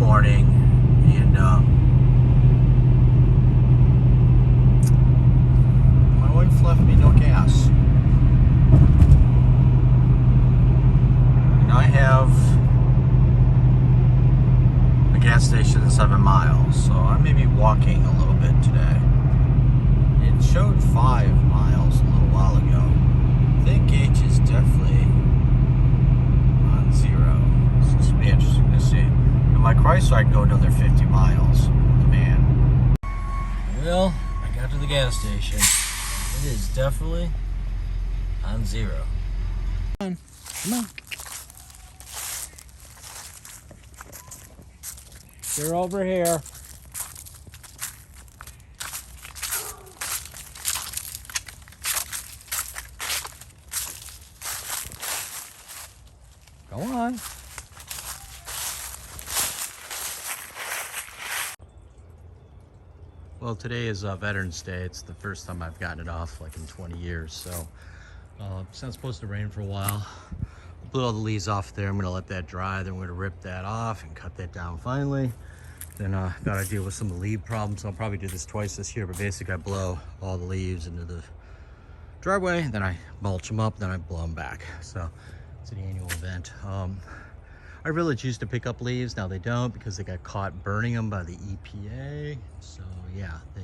morning, and my wife left me no gas. And I have a gas station 7 miles, so I may be walking a little bit today. It showed 5 miles a little while ago. I think gauge is definitely on 0. So this will be interesting to see. In my Chrysler, I can go another 50 miles with the van. Well, I got to the gas station. It is definitely on 0. Come on, come on. You're over here. Go on. Well, today is Veterans Day. It's the first time I've gotten it off like in 20 years. So it's not supposed to rain for a while. I blew all the leaves off there. I'm gonna let that dry. Then we're gonna rip that off and cut that down finally. Then gotta deal with some of the leaf problems. I'll probably do this twice this year, but basically I blow all the leaves into the driveway, then I mulch them up, then I blow them back. So it's an annual event. Our village used to pick up leaves. Now they don't because they got caught burning them by the EPA. So yeah, they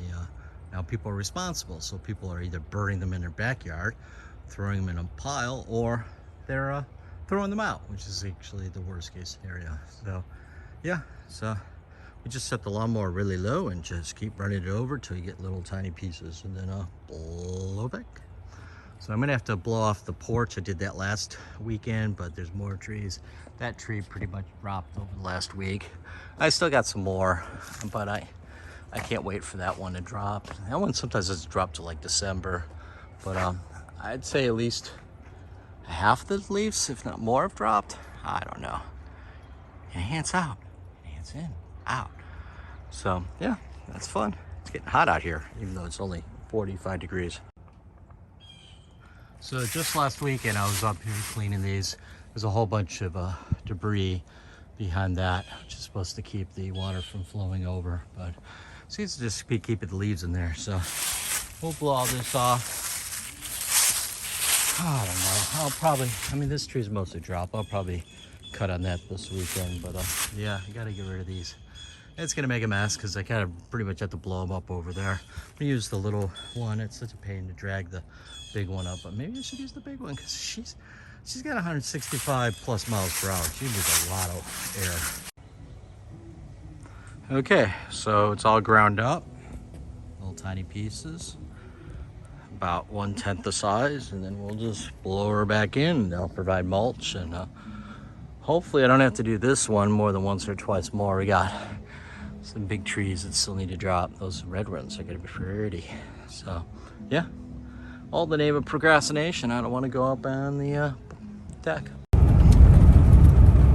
now people are responsible. So people are either burning them in their backyard, throwing them in a pile, or they're throwing them out, which is actually the worst case scenario. So yeah, so we just set the lawnmower really low and just keep running it over till you get little tiny pieces, and then blow back. So I'm gonna have to blow off the porch. I did that last weekend, but there's more trees. That tree pretty much dropped over the last week. I still got some more, but I can't wait for that one to drop. That one sometimes has dropped to like December, but I'd say at least half the leaves, if not more, have dropped. I don't know. Enhance out, enhance in, out. So yeah, that's fun. It's getting hot out here, even though it's only 45 degrees. So just last weekend I was up here cleaning these. There's a whole bunch of debris behind that, which is supposed to keep the water from flowing over, but it seems to just be keeping the leaves in there. So we'll blow all this off. I don't know. I'll probably, I mean, this tree's mostly dropped. I'll probably cut on that this weekend, but yeah, I gotta get rid of these. It's gonna make a mess because I kind of pretty much have to blow them up over there. I'm gonna use the little one. It's such a pain to drag the big one up, but maybe I should use the big one because she's got 165 plus miles per hour. She needs a lot of air. Okay, so it's all ground up, little tiny pieces, about 1/10 the size, and then we'll just blow her back in and they'll provide mulch, and hopefully I don't have to do this one more than once or twice more. We got some big trees that still need to drop. Those red ones are gonna be pretty. So yeah, all in the name of procrastination. I don't want to go up on the deck.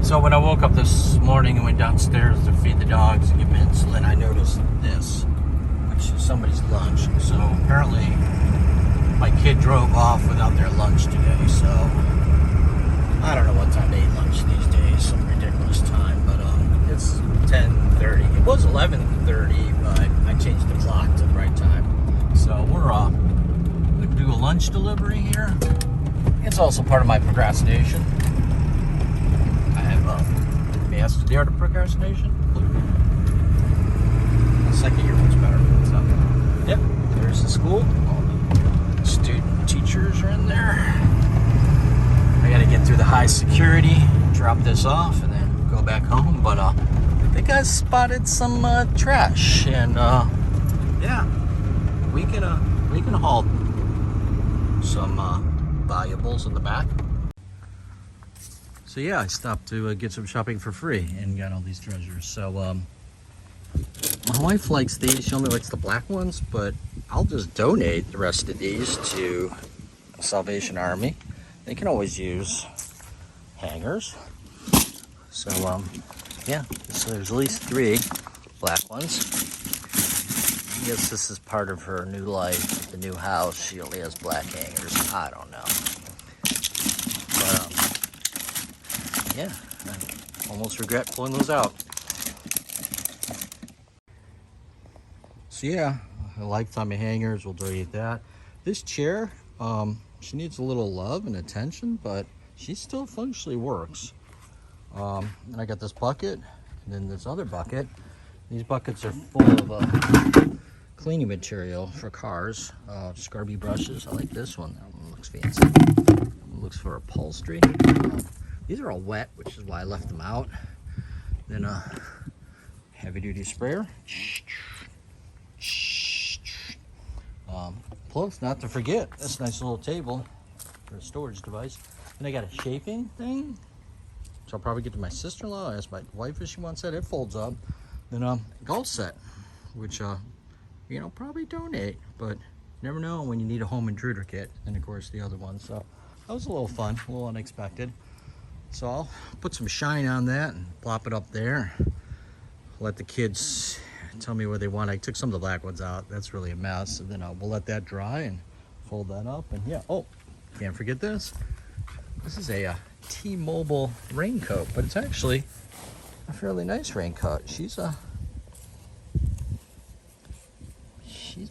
So when I woke up this morning and went downstairs to feed the dogs and give them insulin, I noticed this, which is somebody's lunch. So apparently my kid drove off without their lunch today. So I don't know what time they eat lunch these days, some ridiculous time, but it's 10:30. It was 11:30, but I changed the clock to the right time. So we're gonna do a lunch delivery here. It's also part of my procrastination. I have mastered the art of procrastination. The second year was better. So yeah, there's the school. All the student teachers are in there. I gotta get through the high security, drop this off, and then go back home. But I think I spotted some trash, and yeah, we can haul some valuables in the back. So yeah, I stopped to get some shopping for free and got all these treasures. So my wife likes these. She only likes the black ones, but I'll just donate the rest of these to Salvation Army. They can always use hangers. So yeah, so there's at least 3 black ones. I guess this is part of her new life, the new house. She only has black hangers. I don't know. But yeah, I almost regret pulling those out. So yeah, a lifetime of hangers, we'll donate that. This chair, she needs a little love and attention, but she still functionally works. And I got this bucket, and then this other bucket. These buckets are full of cleaning material for cars, Scrubby brushes. I like this one. That one looks fancy. That one looks for upholstery. These are all wet, which is why I left them out. Then a heavy-duty sprayer. Plus, not to forget, this nice little table for a storage device. And I got a shaping thing, which I'll probably get to my sister-in-law. I asked my wife if she wants that. It folds up. Then a golf set, which you know, probably donate, but never know when you need a home intruder kit. And of course the other one. So that was a little fun, a little unexpected. So I'll put some shine on that and plop it up there. Let the kids tell me what they want. I took some of the black ones out. That's really a mess. And then we'll let that dry and fold that up. And yeah, oh, can't forget this. This is a T-Mobile raincoat, but it's actually a fairly nice raincoat. She's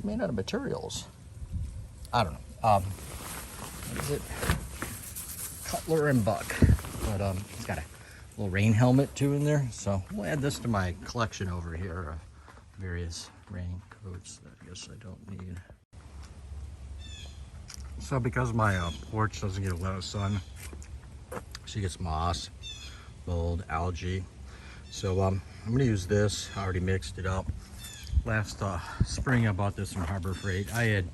made out of materials. I don't know. What is it? Cutler and Buck. But it's got a little rain helmet too in there. So we'll add this to my collection over here of various raincoats that I guess I don't need. So because my porch doesn't get a lot of sun, she gets moss, mold, algae. So I'm gonna use this. I already mixed it up. Last spring I bought this from Harbor Freight. I had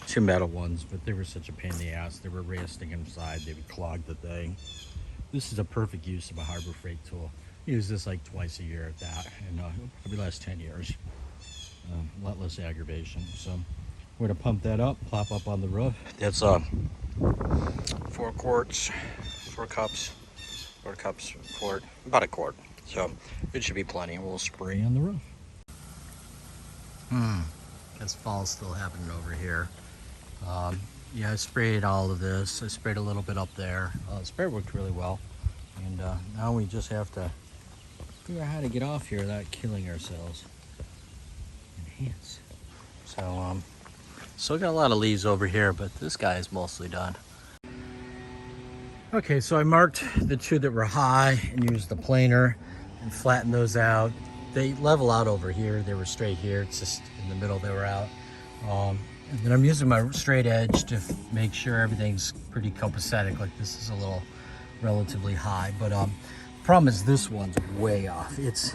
two metal ones, but they were such a pain in the ass. They were rusting inside. They would clog the thing. This is a perfect use of a Harbor Freight tool. I use this like twice a year at that, and it'll probably last 10 years. A lot less aggravation. So we're gonna pump that up, plop up on the roof. That's 4 quarts, 4 cups, 4 cups, a quart, about a quart. So it should be plenty. We'll spray on the roof. Guess fall's still happening over here. Yeah, I sprayed all of this. I sprayed a little bit up there. The spray worked really well. And now we just have to figure out how to get off here without killing ourselves. Enhance. So, still got a lot of leaves over here, but this guy is mostly done. Okay, so I marked the 2 that were high and used the planer and flattened those out. They level out over here. They were straight here. It's just in the middle they were out. And then I'm using my straight edge to make sure everything's pretty copacetic. Like this is a little relatively high, but problem is this one's way off. It's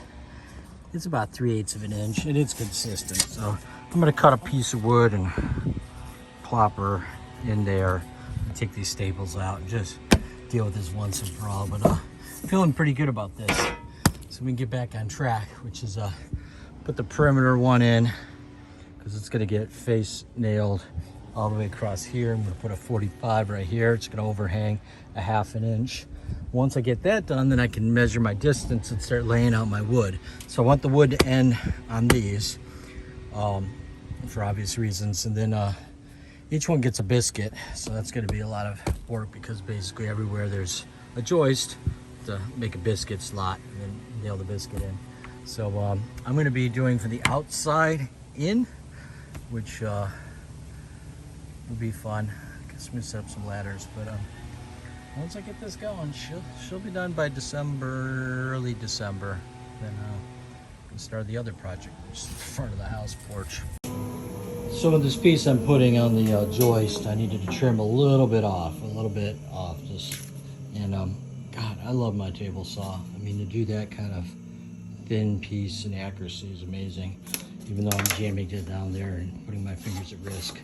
about 3/8 of an inch and it's consistent. So I'm gonna cut a piece of wood and plop her in there and take these staples out and just deal with this once and for all. But feeling pretty good about this. So we can get back on track, which is put the perimeter one in because it's gonna get face nailed all the way across here. I'm gonna put a 45 right here. It's gonna overhang a 1/2 inch. Once I get that done, then I can measure my distance and start laying out my wood. So I want the wood to end on these for obvious reasons. And then each one gets a biscuit. So that's gonna be a lot of work because basically everywhere there's a joist to make a biscuit slot and then nail the biscuit in. So I'm going to be doing for the outside in, which will be fun. I guess I'm going to set up some ladders, but once I get this going, she'll be done by December, early December. Then I can start the other project, which is the front of the house porch. So with this piece I'm putting on the joist, I needed to trim a little bit off, just, and God, I love my table saw. I mean, to do that kind of thin piece and accuracy is amazing. Even though I'm jamming it down there and putting my fingers at risk.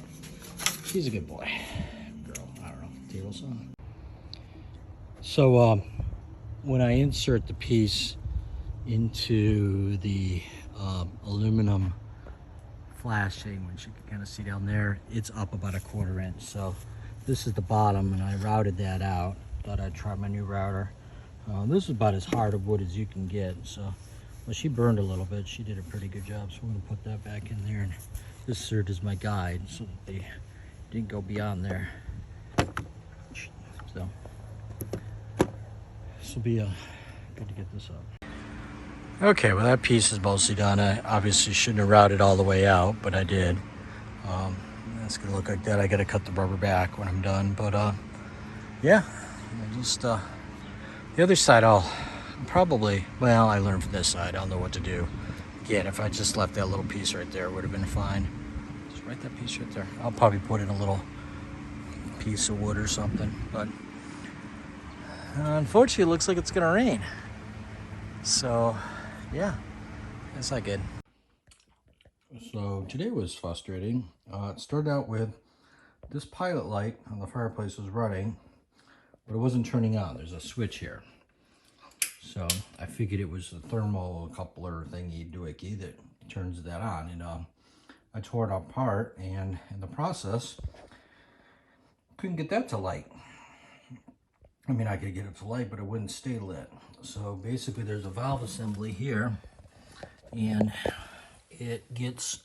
He's a good boy. Girl, I don't know, table saw. So when I insert the piece into the aluminum flashing, which you can kind of see down there, it's up about a 1/4 inch. So this is the bottom, and I routed that out. Thought I'd try my new router. This is about as hard of wood as you can get. So, well, she burned a little bit. She did a pretty good job. So I'm gonna put that back in there, and this served as my guide, so that they didn't go beyond there. So this will be good to get this up. Okay, well that piece is mostly done. I obviously shouldn't have routed all the way out, but I did. It's gonna look like that. I gotta cut the rubber back when I'm done, but yeah, just the other side I'll probably, well, I learned from this side, I'll know what to do. Again, if I just left that little piece right there, it would have been fine. Just right that piece right there. I'll probably put in a little piece of wood or something, but unfortunately it looks like it's gonna rain. So yeah, that's not good. So today was frustrating. It started out with this pilot light on the fireplace was running, but it wasn't turning on. There's a switch here. So I figured it was the thermocoupler thingy doohickey that turns that on. And I tore it apart, and in the process, couldn't get that to light. I mean, I could get it to light, but it wouldn't stay lit. So basically there's a valve assembly here, and it gets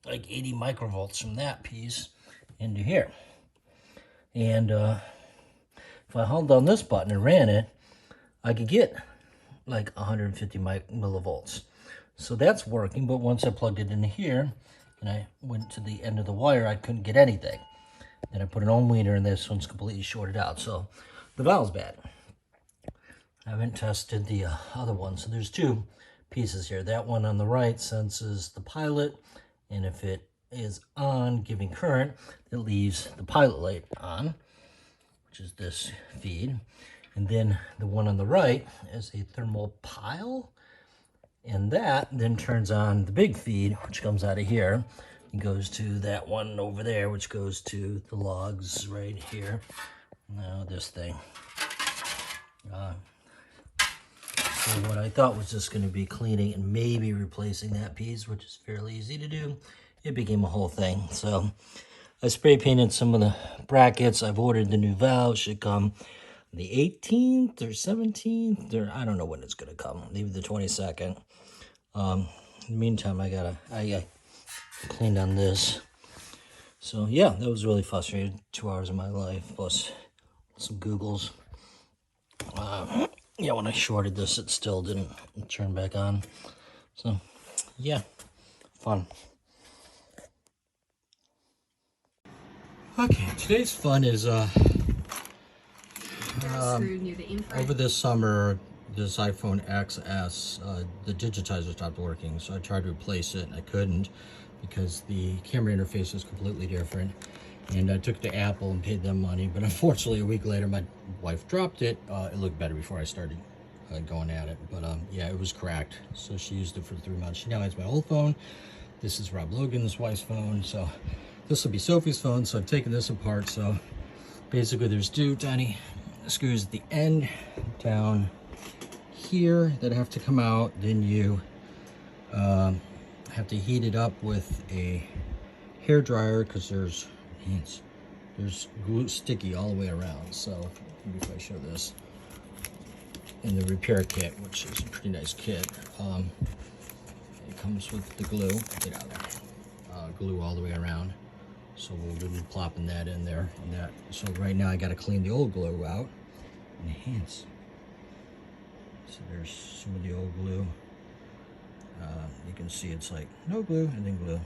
like 80 microvolts from that piece into here. And if I held down this button and ran it, I could get like 150 millivolts. So that's working, but once I plugged it into here and I went to the end of the wire, I couldn't get anything. Then I put an ohm meter and this one's completely shorted out. So the valve's bad. I haven't tested the other one. So there's two pieces here. That one on the right senses the pilot, and if it is on, giving current, it leaves the pilot light on, which is this feed. And then the one on the right is a thermal pile, and that then turns on the big feed, which comes out of here and goes to that one over there, which goes to the logs right here. Now this thing. So what I thought was just going to be cleaning and maybe replacing that piece, which is fairly easy to do, it became a whole thing. So I spray painted some of the brackets. I've ordered the new valve. Should come the 18th or 17th, or I don't know when it's going to come. Maybe the 22nd. In the meantime, I cleaned on this. So yeah, that was really frustrating. 2 hours of my life plus some Googles. Yeah, when I shorted this, it still didn't turn back on. So, yeah, fun. Okay, today's fun is, over this summer, this iPhone XS, the digitizer stopped working. So I tried to replace it and I couldn't because the camera interface is completely different. And I took it to Apple and paid them money, but unfortunately a week later my wife dropped it. It looked better before I started going at it, but yeah, it was cracked. So she used it for 3 months. She now has my old phone. This is Rob Logan's wife's phone. So this will be Sophie's phone. So I've taken this apart. So basically there's two tiny screws at the end down here that have to come out. Then you have to heat it up with a hair dryer because there's glue sticky all the way around. So maybe if I show this in the repair kit, which is a pretty nice kit, it comes with the glue. Get out there. Glue all the way around. So we'll be plopping that in there. And that. So right now I got to clean the old glue out. Enhance. So there's some of the old glue. You can see it's like no glue and then glue.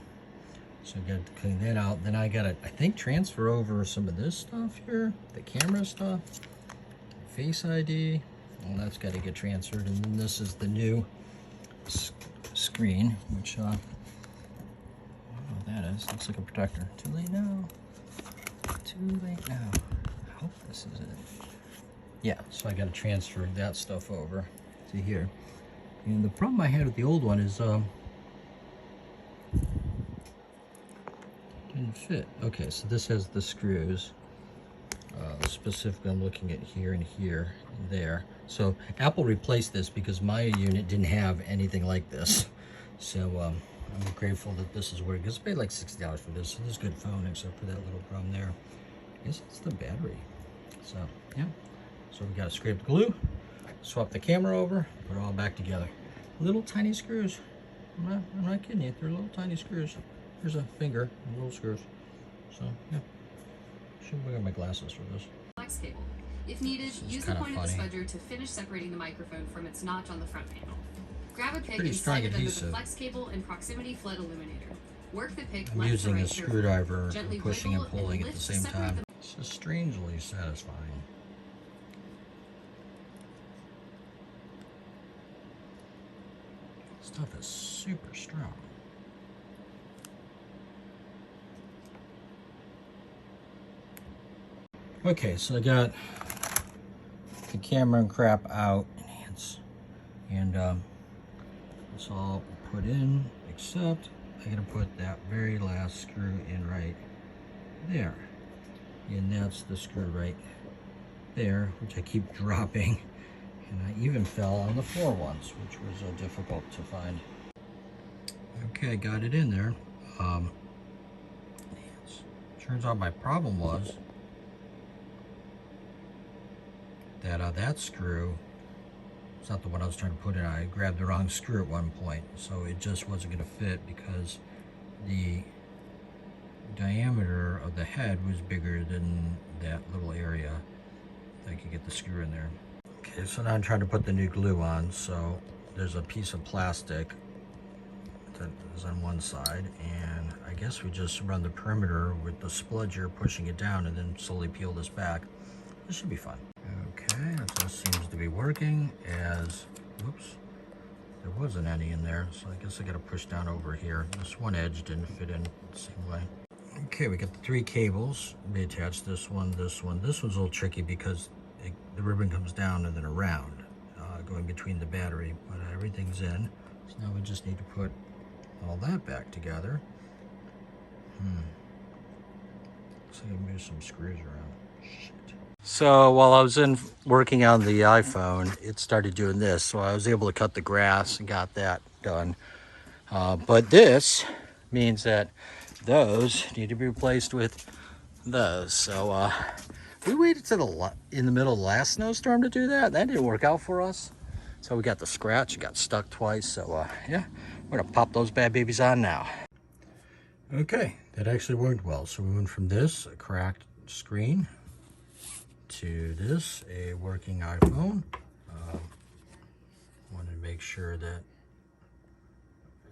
So I got to clean that out. Then I got to, I think, transfer over some of this stuff here, the camera stuff, Face ID. Well, that's got to get transferred. And then this is the new screen, which, I don't know what that is. Looks like a protector. Too late now. Too late now. I hope this is it. Yeah, so I got to transfer that stuff over to here. And the problem I had with the old one is, didn't fit. Okay, so this has the screws. Specifically, I'm looking at here and here and there. So Apple replaced this because my unit didn't have anything like this. So I'm grateful that this is working. I paid like $60 for this. So this is a good phone, except for that little problem there. I guess it's the battery. So yeah. So we got to scrape the glue, swap the camera over, put it all back together. Little tiny screws. I'm not kidding you. They're little tiny screws. Here's a finger and little screws. So yeah. Should wear my glasses for this. Flex cable. If needed, use the point of the spudger to finish separating the microphone from its notch on the front panel. Grab a pick Pretty and strong slide it under the adhesive. flex cable and proximity flood illuminator. Work the pick I'm left using to a right screwdriver, Gently and pushing and wiggle pulling at lift the to same separate time. the- This is strangely satisfying. Stuff is super strong. Okay, so I got the camera and crap out, and it's all put in, except I gotta put that very last screw in right there, and that's the screw right there, which I keep dropping, and I even fell on the floor once, which was difficult to find. Okay, got it in there. Turns out my problem was that that screw, it's not the one I was trying to put in. I grabbed the wrong screw at one point, so it just wasn't going to fit because the diameter of the head was bigger than that little area. I could get the screw in there. Okay, so now I'm trying to put the new glue on. So there's a piece of plastic that is on one side, and I guess we just run the perimeter with the spludger pushing it down and then slowly peel this back. This should be fun. Okay, that seems to be working as, whoops, there wasn't any in there, so I guess I gotta push down over here. This one edge didn't fit in the same way. Okay, we got the 3 cables. We attach this one, this one. This one's a little tricky because the ribbon comes down and then around, going between the battery, but everything's in. So now we just need to put all that back together. So I can move some screws around. Shit. So while I was working on the iPhone, it started doing this. So I was able to cut the grass and got that done. But this means that those need to be replaced with those. So we waited to in the middle of the last snowstorm to do that. That didn't work out for us. So we got the scratch, it got stuck twice. So yeah, we're gonna pop those bad babies on now. Okay, that actually worked well. So we went from this, a cracked screen, to this, a working iPhone. Wanted to make sure that,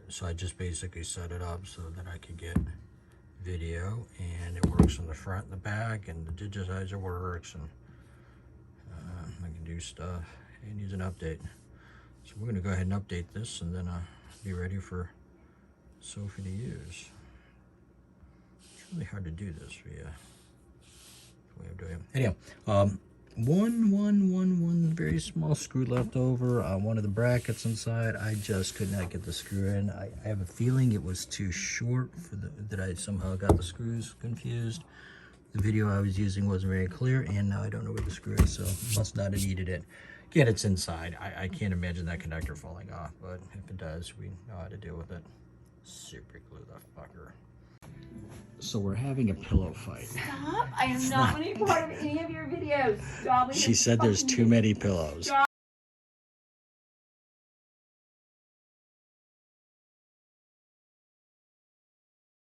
so I just basically set it up so that I could get video, and it works on the front and the back, and the digitizer works, and I can do stuff. It needs an update. So we're gonna go ahead and update this, and then be ready for Sophie to use. It's really hard to do this via way of doing it. Anyhow, one very small screw left over on one of the brackets inside. I just could not get the screw in. I have a feeling it was too short for that I somehow got the screws confused. The video I was using wasn't very clear, and now I don't know where the screw is, so must not have needed it. Again, it's inside. I can't imagine that connector falling off, but if it does, we know how to deal with it. Super glue the fucker. So we're having a pillow fight. Stop! I am not wanting part of any of your videos. Stop. She said there's too many pillows.